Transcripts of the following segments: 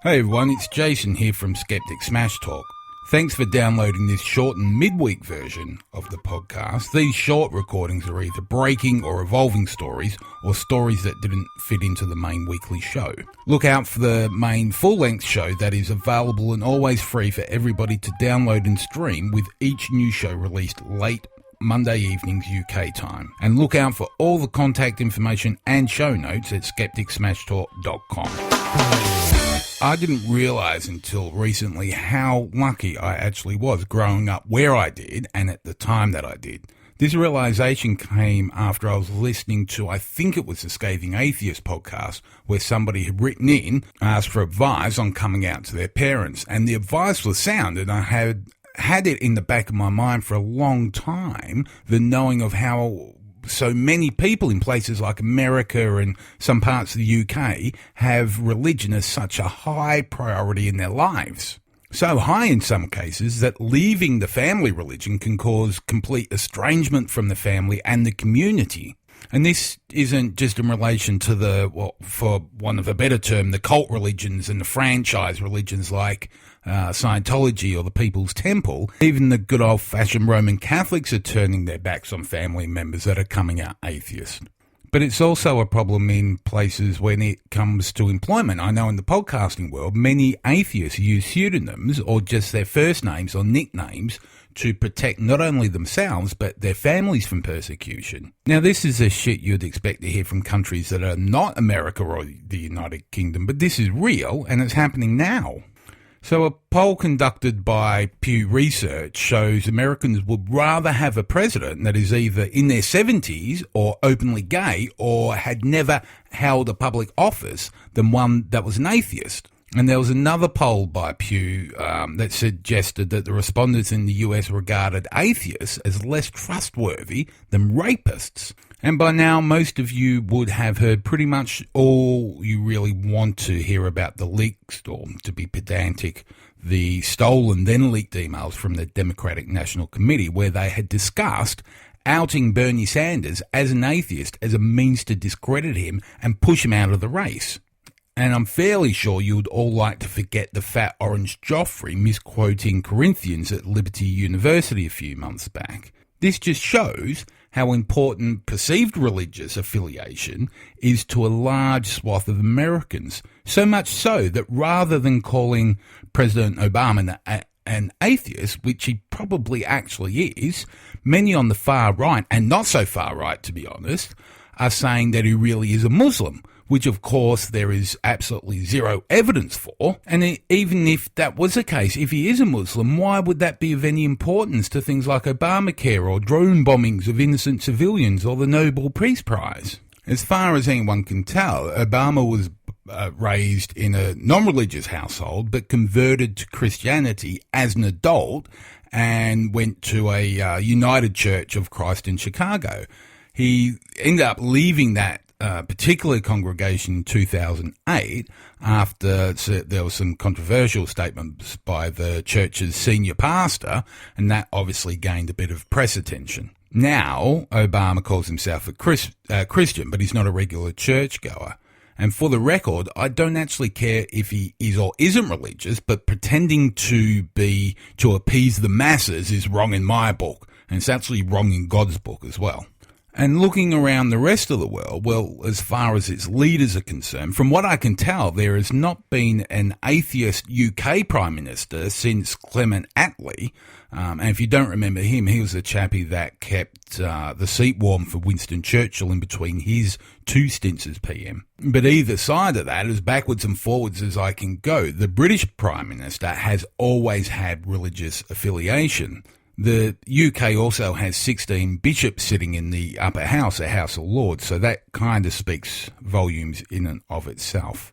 Hey everyone, it's Jason here from Skeptic Smash Talk. Thanks for downloading this shortened midweek version of the podcast. These short recordings are either breaking or evolving stories, or stories that didn't fit into the main weekly show. Look out for the main full-length show that is available and always free for everybody to download and stream, with each new show released late Monday evenings UK time. And look out for all the contact information and show notes at skepticsmashtalk.com. I didn't realise until recently how lucky I actually was growing up where I did and at the time that I did. This realisation came after I was listening to, I think it was the Scathing Atheist podcast, where somebody had written in, asked for advice on coming out to their parents, and the advice was sound, and I had it in the back of my mind for a long time, the knowing of how so many people in places like America and some parts of the UK have religion as such a high priority in their lives. So high in some cases that leaving the family religion can cause complete estrangement from the family and the community. And this isn't just in relation to the, well, for want of a better term, the cult religions and the franchise religions like Scientology or the People's Temple. Even the good old-fashioned Roman Catholics are turning their backs on family members that are coming out atheist. But it's also a problem in places when it comes to employment. I know in the podcasting world, many atheists use pseudonyms or just their first names or nicknames to protect not only themselves but their families from persecution. Now, this is a shit you'd expect to hear from countries that are not America or the United Kingdom, but this is real and it's happening now. So a poll conducted by Pew Research shows Americans would rather have a president that is either in their 70s or openly gay or had never held a public office than one that was an atheist. And there was another poll by Pew that suggested that the respondents in the US regarded atheists as less trustworthy than rapists. And by now, most of you would have heard pretty much all you really want to hear about the leaked, or to be pedantic, the stolen then leaked emails from the Democratic National Committee, where they had discussed outing Bernie Sanders as an atheist as a means to discredit him and push him out of the race. And I'm fairly sure you would all like to forget the fat orange Joffrey misquoting Corinthians at Liberty University a few months back. This just shows how important perceived religious affiliation is to a large swath of Americans. So much so that rather than calling President Obama an atheist, which he probably actually is, many on the far right, and not so far right to be honest, are saying that he really is a Muslim, which of course there is absolutely zero evidence for. And even if that was the case, if he is a Muslim, why would that be of any importance to things like Obamacare or drone bombings of innocent civilians or the Nobel Peace Prize? As far as anyone can tell, Obama was raised in a non-religious household but converted to Christianity as an adult and went to a United Church of Christ in Chicago. He ended up leaving that particular congregation in 2008 after there was some controversial statements by the church's senior pastor, and that obviously gained a bit of press attention. Now, Obama calls himself a Christian, but he's not a regular churchgoer. And for the record, I don't actually care if he is or isn't religious, but pretending to appease the masses is wrong in my book, and it's actually wrong in God's book as well. And looking around the rest of the world, well, as far as its leaders are concerned, from what I can tell, there has not been an atheist UK Prime Minister since Clement Attlee. And if you don't remember him, he was the chappie that kept the seat warm for Winston Churchill in between his two stints as PM. But either side of that, as backwards and forwards as I can go, the British Prime Minister has always had religious affiliation. The UK also has 16 bishops sitting in the upper house, the House of Lords, so that kind of speaks volumes in and of itself.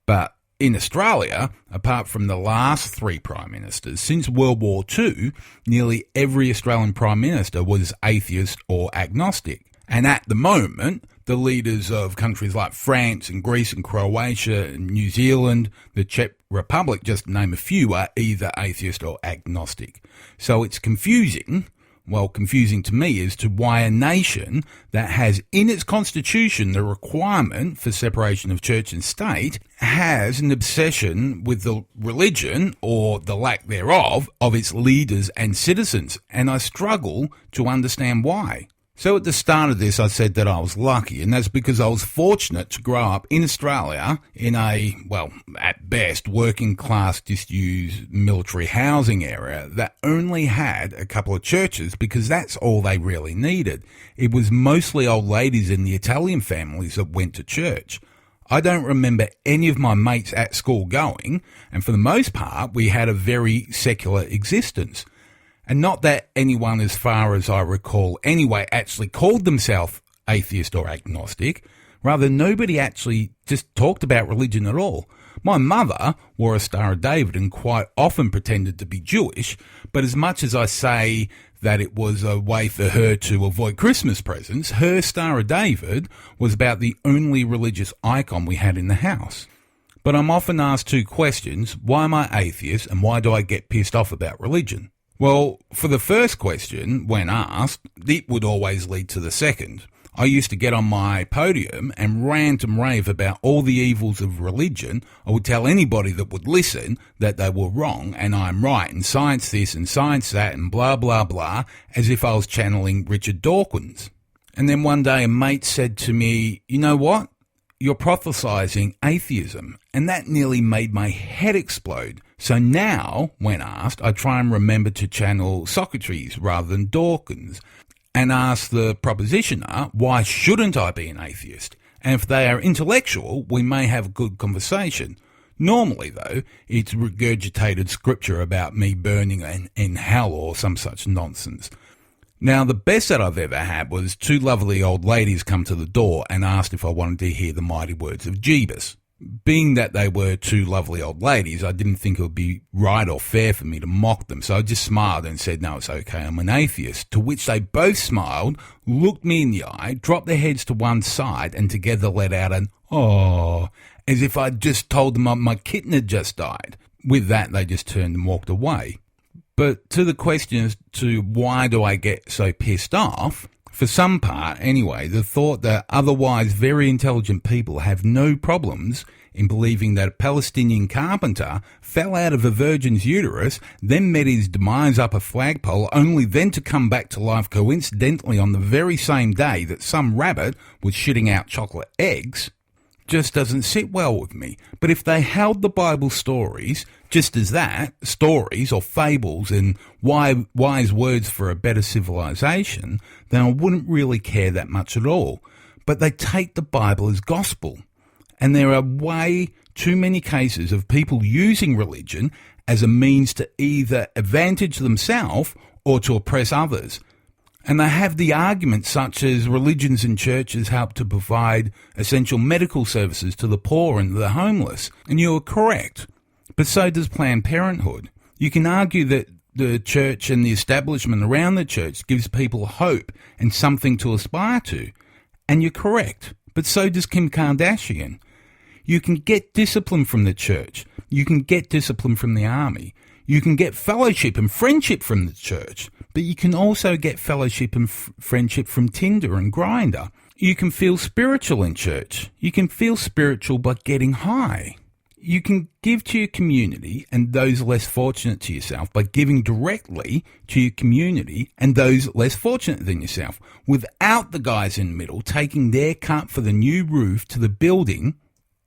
But in Australia, apart from the last three Prime Ministers, since World War II, nearly every Australian Prime Minister was atheist or agnostic. And at the moment, the leaders of countries like France and Greece and Croatia and New Zealand, the Czech Republic, just to name a few, are either atheist or agnostic. So it's confusing well, confusing to me as to why a nation that has in its constitution the requirement for separation of church and state has an obsession with the religion, or the lack thereof, of its leaders and citizens, and I struggle to understand why. So at the start of this, I said that I was lucky, and that's because I was fortunate to grow up in Australia in a, well, at best, working-class, disused military housing area that only had a couple of churches because that's all they really needed. It was mostly old ladies in the Italian families that went to church. I don't remember any of my mates at school going, and for the most part, we had a very secular existence. And not that anyone, as far as I recall anyway, actually called themselves atheist or agnostic. Rather, nobody actually just talked about religion at all. My mother wore a Star of David and quite often pretended to be Jewish, but as much as I say that it was a way for her to avoid Christmas presents, her Star of David was about the only religious icon we had in the house. But I'm often asked two questions: why am I atheist, and why do I get pissed off about religion? Well, for the first question, when asked, it would always lead to the second. I used to get on my podium and rant and rave about all the evils of religion. I would tell anybody that would listen that they were wrong and I'm right, and science this and science that and blah, blah, blah, as if I was channeling Richard Dawkins. And then one day a mate said to me, "You know what? You're prophesizing atheism." And that nearly made my head explode. So now, when asked, I try and remember to channel Socrates rather than Dawkins, and ask the propositioner, why shouldn't I be an atheist? And if they are intellectual, we may have a good conversation. Normally, though, it's regurgitated scripture about me burning in hell or some such nonsense. Now, the best that I've ever had was two lovely old ladies come to the door and asked if I wanted to hear the mighty words of Jeebus. Being that they were two lovely old ladies, I didn't think it would be right or fair for me to mock them, so I just smiled and said, "No, it's okay, I'm an atheist," to which they both smiled, looked me in the eye, dropped their heads to one side, and together let out an "oh," as if I'd just told them my kitten had just died. With that, they just turned and walked away. But to the question as to why do I get so pissed off, for some part anyway, the thought that otherwise very intelligent people have no problems in believing that a Palestinian carpenter fell out of a virgin's uterus, then met his demise up a flagpole, only then to come back to life coincidentally on the very same day that some rabbit was shitting out chocolate eggs, just doesn't sit well with me. But if they held the Bible stories just as that, stories or fables and wise words for a better civilization, then I wouldn't really care that much at all. But they take the Bible as gospel. And there are way too many cases of people using religion as a means to either advantage themselves or to oppress others. And they have the arguments such as religions and churches help to provide essential medical services to the poor and the homeless. And you are correct. But so does Planned Parenthood. You can argue that the church and the establishment around the church gives people hope and something to aspire to. And you're correct. But so does Kim Kardashian. You can get discipline from the church. You can get discipline from the army. You can get fellowship and friendship from the church. But you can also get fellowship and friendship from Tinder and Grindr. You can feel spiritual in church. You can feel spiritual by getting high. You can give to your community and those less fortunate to yourself by giving directly to your community and those less fortunate than yourself, without the guys in the middle taking their cut for the new roof to the building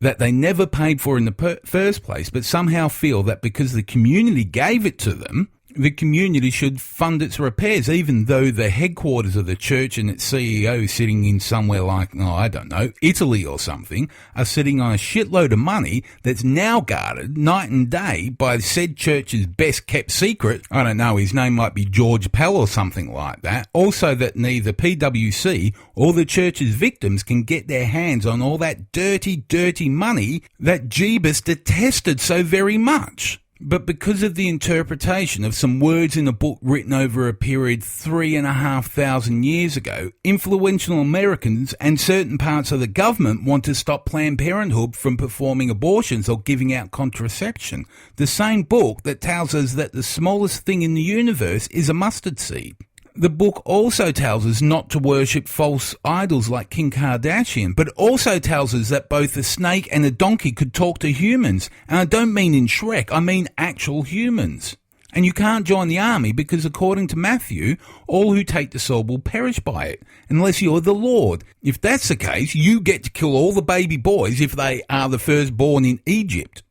that they never paid for in the first place, but somehow feel that because the community gave it to them, the community should fund its repairs, even though the headquarters of the church and its CEO sitting in somewhere like, I don't know, Italy or something, are sitting on a shitload of money that's now guarded night and day by said church's best kept secret. I don't know, his name might be George Pell or something like that. Also that neither PwC or the church's victims can get their hands on all that dirty, dirty money that Jeebus detested so very much. But because of the interpretation of some words in a book written over a period 3,500 years ago, influential Americans and certain parts of the government want to stop Planned Parenthood from performing abortions or giving out contraception. The same book that tells us that the smallest thing in the universe is a mustard seed. The book also tells us not to worship false idols like Kim Kardashian, but it also tells us that both a snake and a donkey could talk to humans. And I don't mean in Shrek, I mean actual humans. And you can't join the army because according to Matthew, all who take the sword will perish by it, unless you're the Lord. If that's the case, you get to kill all the baby boys if they are the firstborn in Egypt.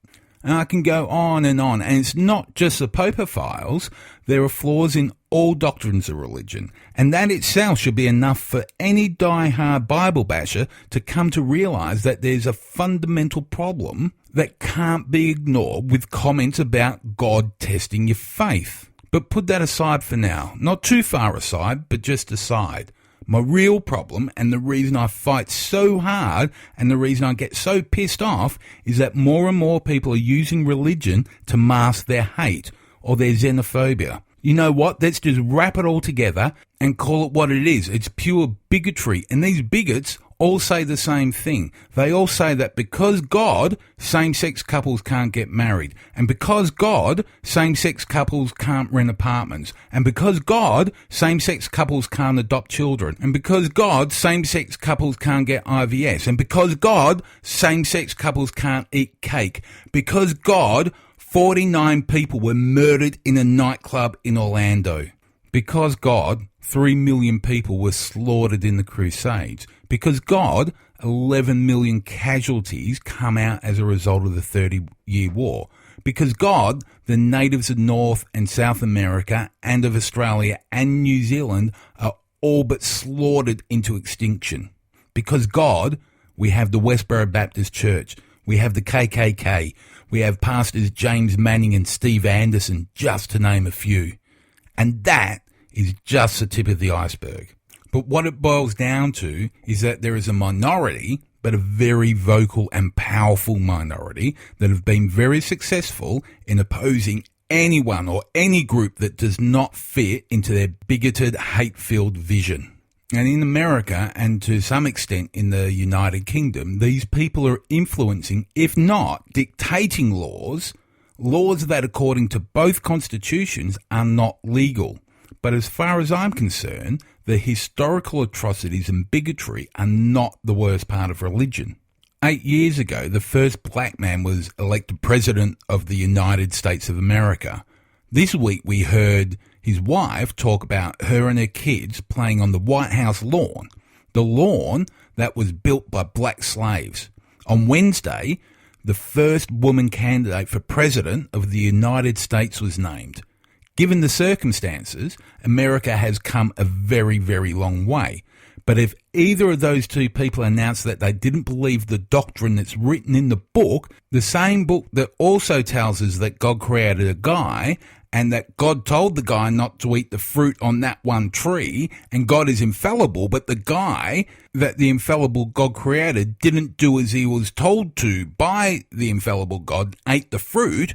And I can go on, and it's not just the Popophiles. There are flaws in all doctrines of religion, and that itself should be enough for any die-hard Bible basher to come to realise that there's a fundamental problem that can't be ignored with comments about God testing your faith. But put that aside for now. Not too far aside, but just aside. My real problem, and the reason I fight so hard, and the reason I get so pissed off, is that more and more people are using religion to mask their hate or their xenophobia. You know what? Let's just wrap it all together and call it what it is. It's pure bigotry. And these bigots all say the same thing. They all say that because God, same-sex couples can't get married. And because God, same-sex couples can't rent apartments. And because God, same-sex couples can't adopt children. And because God, same-sex couples can't get IVS. And because God, same-sex couples can't eat cake. Because God, 49 people were murdered in a nightclub in Orlando. Because God, 3 million people were slaughtered in the Crusades. Because God, 11 million casualties come out as a result of the 30-year war. Because God, the natives of North and South America and of Australia and New Zealand are all but slaughtered into extinction. Because God, we have the Westboro Baptist Church. We have the KKK. We have pastors James Manning and Steve Anderson, just to name a few. And that is just the tip of the iceberg. But what it boils down to is that there is a minority, but a very vocal and powerful minority, that have been very successful in opposing anyone or any group that does not fit into their bigoted, hate-filled vision. And in America, and to some extent in the United Kingdom, these people are influencing, if not dictating laws that according to both constitutions are not legal. But as far as I'm concerned, the historical atrocities and bigotry are not the worst part of religion. 8 years ago, the first black man was elected president of the United States of America. This week we heard his wife talk about her and her kids playing on the White House lawn, the lawn that was built by black slaves. On Wednesday, the first woman candidate for president of the United States was named. Given the circumstances, America has come a very, very long way. But if either of those two people announced that they didn't believe the doctrine that's written in the book, the same book that also tells us that God created a guy and that God told the guy not to eat the fruit on that one tree, and God is infallible, but the guy that the infallible God created didn't do as he was told to by the infallible God, ate the fruit,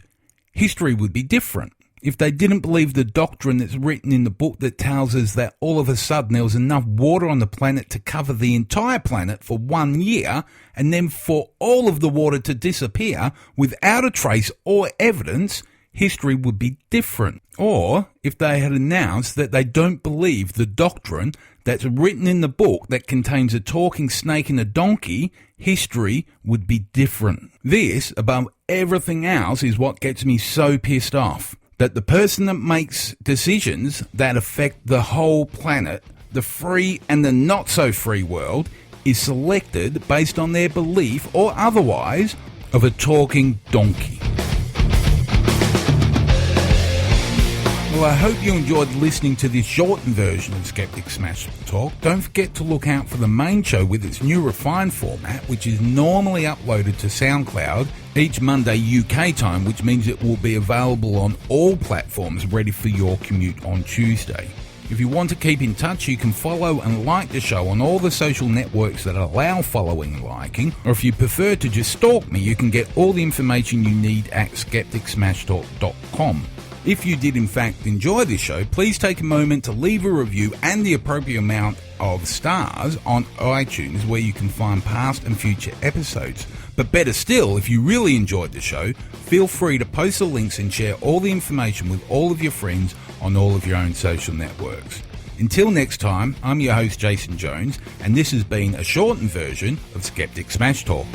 history would be different. If they didn't believe the doctrine that's written in the book that tells us that all of a sudden there was enough water on the planet to cover the entire planet for 1 year, and then for all of the water to disappear without a trace or evidence, history would be different. Or if they had announced that they don't believe the doctrine that's written in the book that contains a talking snake and a donkey, history would be different. This, above everything else, is what gets me so pissed off. That the person that makes decisions that affect the whole planet, the free and the not so free world, is selected based on their belief or otherwise of a talking donkey. Well, I hope you enjoyed listening to this shortened version of Skeptic Smash Talk. Don't forget to look out for the main show with its new refined format, which is normally uploaded to SoundCloud each Monday UK time, which means it will be available on all platforms ready for your commute on Tuesday. If you want to keep in touch, you can follow and like the show on all the social networks that allow following and liking, or if you prefer to just stalk me, you can get all the information you need at skepticsmashtalk.com. If you did in fact enjoy this show, please take a moment to leave a review and the appropriate amount of stars on iTunes, where you can find past and future episodes. But better still, if you really enjoyed the show, feel free to post the links and share all the information with all of your friends on all of your own social networks. Until next time, I'm your host Jason Jones, and this has been a shortened version of Skeptic Smash Talk.